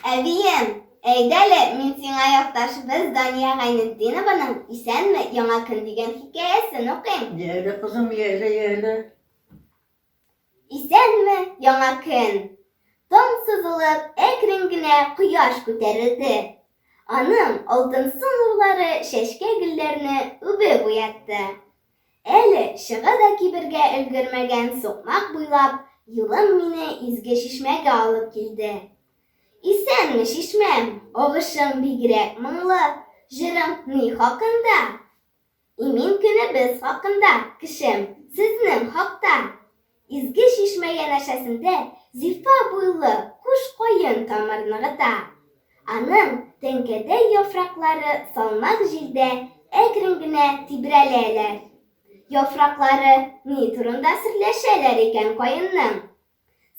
Әбием, әйдәле, мин сиңа якташыбыз Дания Гайнетдинованың «Исәнме, яңа көн» дигән хикәясен укыйм. Йәле, кызым, йәле. Исәнме, яңа көн? Таң сызылып, әкрен генә кояш күтәрелде. Аның алтынсы нурлары чәчкә гөлләрне үбеп уятты. Әле чыга да кибергә өлгермәгән сукмак буйлап, юлым мине изге чишмәгә алып килде. Исәнме, чишмәм, агышың бигрәк моңлы, җырың ни хакында? Имин көнебез хакында, кешем, сезнең хакта. Изге чишмә янәшәсендә зифа буйлы куш каен тамыр ныгыта. Аның тәңкәдәй яфраклары салмак җилдә әкрен генә тибрәләләр. Яфраклары ни турында серләшәләр икән каенның?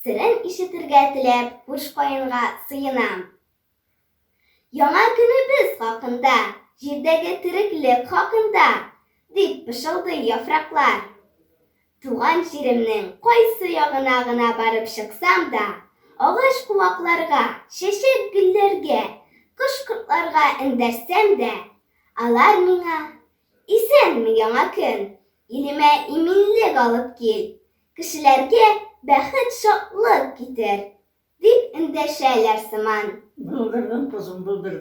Серен ишетергә теләп, куш каенга сыенам. Яңа көнебез хакында, җирдәге тереклек хакында, дип пышылды яфраклар. Туган җиремнең кайсы ягына гына барып чыксам да, агач куакларга, чәчәк гөлләргә, кош-кортларга эндәшсәм дә, алар миңа: «Исәнме, яңа көн? Илемә иминлек алып кил, кешеләргә бәхет шатлык китер», дип эндәшәләр сыман. Булдырдым, кызым, булдырдым.